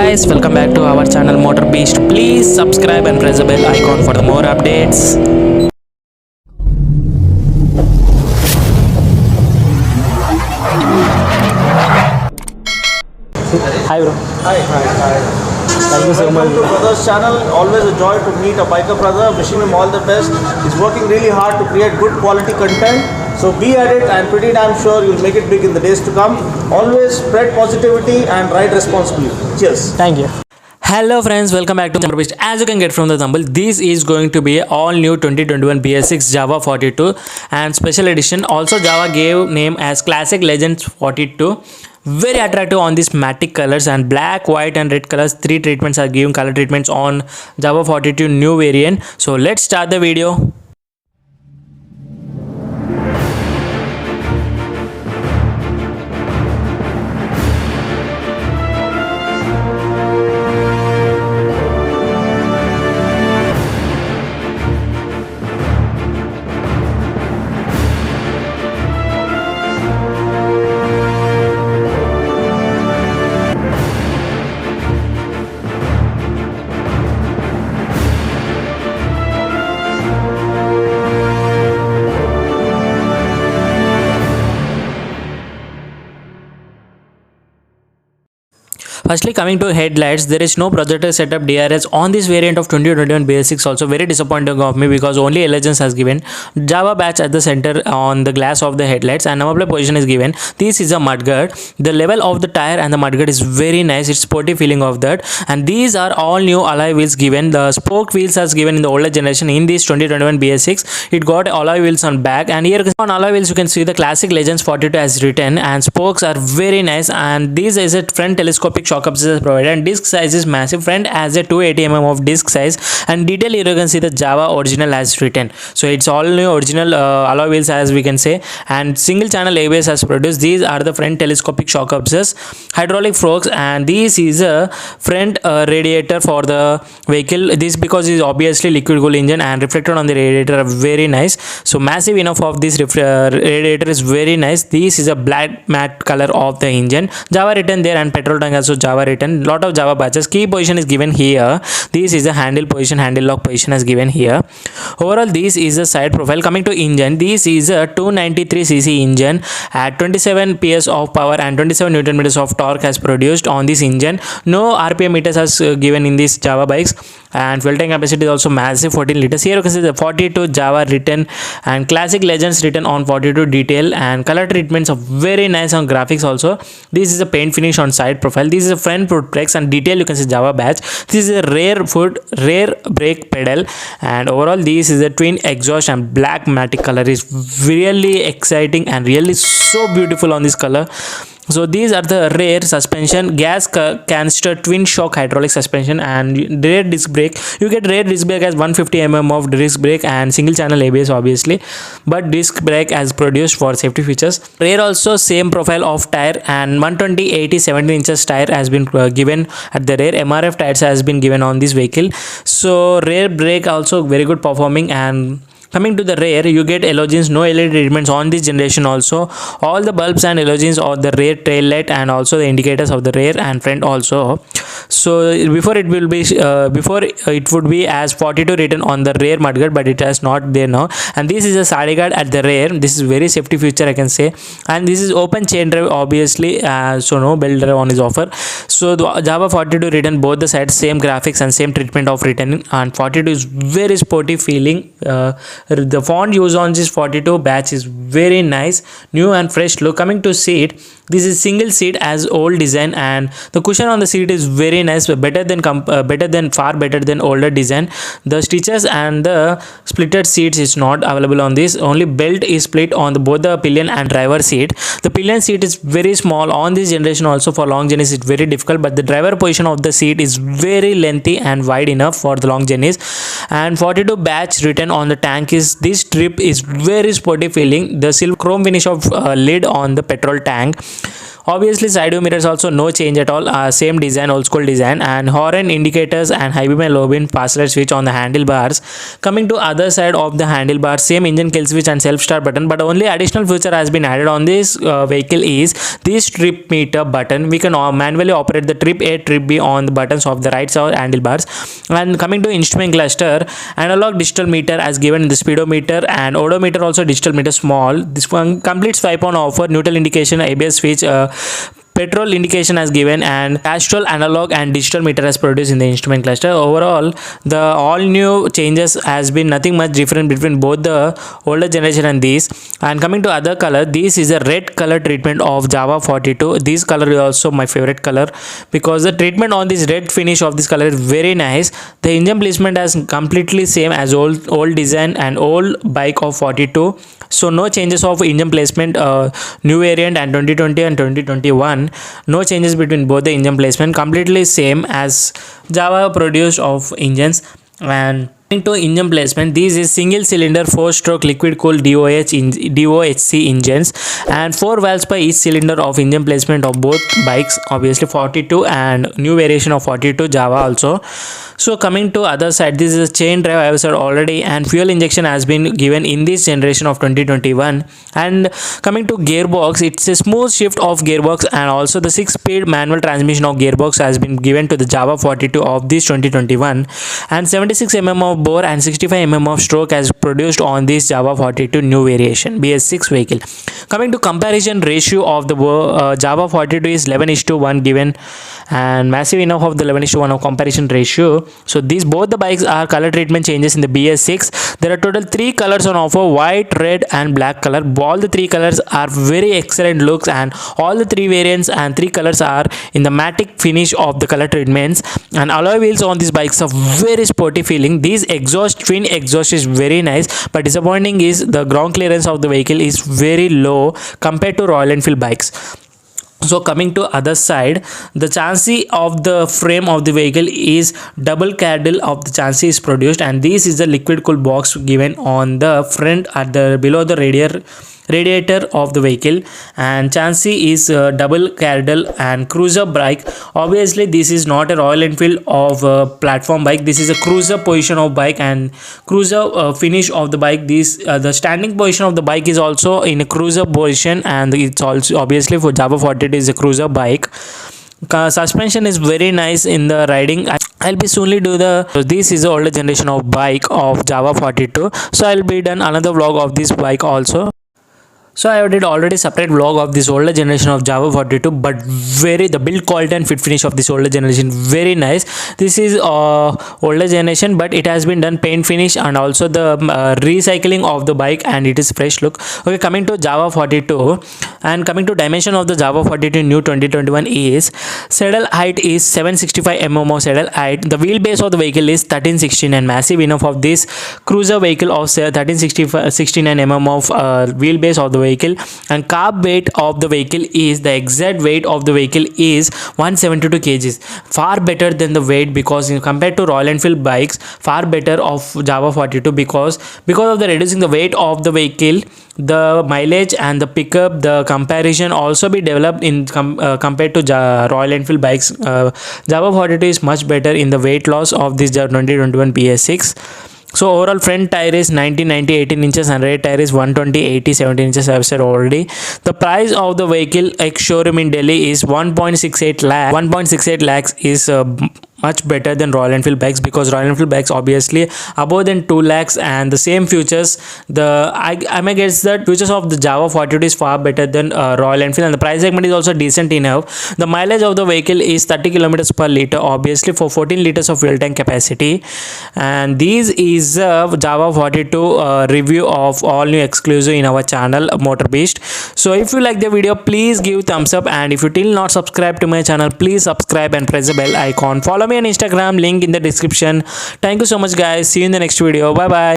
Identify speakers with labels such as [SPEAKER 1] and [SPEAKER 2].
[SPEAKER 1] guys, welcome back to our channel Motor Beast. Please subscribe and press the bell icon for the more updates. Hi bro.
[SPEAKER 2] Hi.
[SPEAKER 1] Thank you so much.
[SPEAKER 2] Welcome to Brother's channel. Always a joy to meet a biker brother. Wishing him all the best. He's working really hard to create good quality content. So be at it. I'm pretty damn sure you'll make it big in the days to come. Always spread positivity and ride responsibly. Cheers.
[SPEAKER 1] Thank you. Hello friends, welcome back to Motor Beast. As you can get from the thumbnail, this is going to be all new 2021 BS6 Java 42 and special edition. Also Java gave name as Classic Legends 42. Very attractive on these matte colors, and black, white and red colors. 3 treatments are giving color treatments on Java 42 new variant. So let's start the video. Firstly, coming to headlights, there is no projector setup DRS on this variant of 2021 BS6. Also very disappointing of me because only Legends has given Java badge at the center on the glass of the headlights, and number plate position is given. This is a mudguard. The level of the tire and the mudguard is very nice. It's sporty feeling of that. And these are all new alloy wheels given. The spoke wheels as given in the older generation. In this 2021 BS6, it got alloy wheels on back, and here on alloy wheels you can see the Classic Legends 42 as written, and spokes are very nice. And this is a front telescopic shock absorbers provided, and disc size is massive. Front has a 280 mm of disc size, and detail here you can see the Java original as written. So it's all new original alloy wheels as we can say, and single channel ABS has produced. These are the front telescopic shock absorbers, hydraulic forks, and this is a front radiator for the vehicle. This because it is obviously liquid cooled engine, and reflected on the radiator are very nice. So massive enough of this radiator is very nice. This is a black matte color of the engine. Java written there, and petrol tank also Java written. Lot of Java badges. Key position is given here. This is the handle position, handle lock position is given here. Overall, this is the side profile. Coming to engine, this is a 293cc engine at 27 PS of power and 27 Newton meters of torque has produced on this engine. No RPM meters has given in these Java bikes, and fuel tank capacity is also massive, 14 liters. Here you can see the 42 Java written and Classic Legends written on 42 detail, and color treatments are very nice on graphics also. This is a paint finish on side profile. This is a front foot brakes, and detail you can see Java badge. This is a rear brake pedal, and overall this is a twin exhaust, and black matte color is really exciting and really so beautiful on this color. So these are the rear suspension, gas canister twin shock hydraulic suspension, and rear disc brake. You get rear disc brake as 150 mm of disc brake and single channel ABS obviously, but disc brake as produced for safety features. Rear also same profile of tire, and 120/80 17 inches tire has been given at the rear. MRF tires has been given on this vehicle. So rear brake also very good performing. And coming to the rear, you get halogens, no LED treatments on this generation also. All the bulbs and halogens on the rear tail light, and also the indicators of the rear and front also. So before it would be as 42 written on the rear mudguard, but it has not there now. And this is a side guard at the rear. This is very safety feature I can say. And this is open chain drive obviously, so no belt drive on is offer. So the Java 42 written both the sides, same graphics and same treatment of written, and 42 is very sporty feeling. The font used on this 42 batch is very nice, new and fresh look. Coming to seat, this is single seat as old design, and the cushion on the seat is very nice, far better than older design. The stitches and the splitted seats is not available on this. Only belt is split on both the pillion and driver seat. The pillion seat is very small on this generation also. For long journeys it's very difficult, but the driver position of the seat is very lengthy and wide enough for the long journeys. And 42 batch written on the tank is this strip is very sporty feeling. The silver chrome finish of lid on the petrol tank. Obviously side view mirrors also no change at all, same design, old school design, and horn indicators and high beam and low beam pass switch on the handlebars. Coming to other side of the handlebars, same engine kill switch and self start button, but only additional feature has been added on this vehicle is this trip meter button. We can manually operate the trip A, trip B on the buttons of the right side handlebars. And coming to instrument cluster, analog digital meter as given in the speedometer and odometer also digital meter small. This one complete swipe on offer, neutral indication, ABS switch, petrol indication as given, and Castrol analog and digital meter as produced in the instrument cluster. Overall, the all new changes has been nothing much different between both the older generation and these. And coming to other color, this is a red color treatment of Java 42. This color is also my favorite color because the treatment on this red finish of this color is very nice. The engine placement is completely same as old design and old bike of 42. So no changes of engine placement, new variant and 2020 and 2021. No changes between both the engine placement, completely same as Java produced of engines. And to engine placement, this is single cylinder 4-stroke liquid cooled DOHC engines and 4 valves per each cylinder of engine placement of both bikes, obviously 42 and new variation of 42 Java also. So coming to other side, this is a chain drive I have said already, and fuel injection has been given in this generation of 2021. And coming to gearbox, it's a smooth shift of gearbox, and also the 6-speed manual transmission of gearbox has been given to the Java 42 of this 2021, and 76 mm of bore and 65 mm of stroke as produced on this Java 42 new variation BS6 vehicle. Coming to comparison ratio of the Java 42 is 11:1 given, and massive enough of the 11:1 of comparison ratio. So these both the bikes are color treatment changes in the BS6. There are total 3 colors on offer: white, red and black color. All the 3 colors are very excellent looks, and all the 3 variants and 3 colors are in the matte finish of the color treatments. And alloy wheels on these bikes are very sporty feeling. These twin exhaust is very nice, but disappointing is the ground clearance of the vehicle is very low compared to Royal Enfield bikes. So coming to other side, the chassis of the frame of the vehicle is double cradle of the chassis is produced, and this is the liquid cool box given on the front at the below the radiator of the vehicle, and chassis is double cradle and cruiser bike. Obviously this is not a Royal Enfield of platform bike, this is a cruiser position of bike and cruiser finish of the bike. This the standing position of the bike is also in a cruiser position, and it's also obviously for Java 42 is a cruiser bike. Suspension is very nice in the riding. I'll be soonly do the this is the older generation of bike of Java 42, so I'll be done another vlog of this bike also. So I did already separate vlog of this older generation of Java 42, but the build quality and fit finish of this older generation very nice. This is older generation, but it has been done paint finish and also the recycling of the bike, and it is fresh look. Okay, coming to Java 42 and coming to dimension of the Java 42 new 2021 is saddle height is 765 mm of saddle height. The wheelbase of the vehicle is 1316, and massive enough of this cruiser vehicle of 1369 mm of wheelbase of the vehicle. And carb weight of the vehicle is the exact weight of the vehicle is 172 kgs, far better than the weight, because compared to Royal Enfield bikes far better of Java 42, because of the reducing the weight of the vehicle, the mileage and the pickup, the comparison also be developed in compared to Royal Enfield bikes. Java 42 is much better in the weight loss of this 2021 PS6. So overall front tire is 1990 18 inches and rear tire is 120 80 17 inches. I have said already. The price of the vehicle ex showroom in Delhi is 1.68 lakh. 1.68 lakhs is much better than Royal Enfield bikes, because Royal Enfield bikes obviously above than 2 lakhs, and the same features, I may guess that features of the Java 42 is far better than Royal Enfield, and the price segment is also decent enough. The mileage of the vehicle is 30 kilometers per liter, obviously for 14 liters of fuel tank capacity. And this is Java 42 review of all new exclusive in our channel Motor Beast. So if you like the video, please give thumbs up, and if you still not subscribed to my channel, please subscribe and press the bell icon. Follow me on Instagram, link in the description. Thank you so much guys, see you in the next video. Bye bye.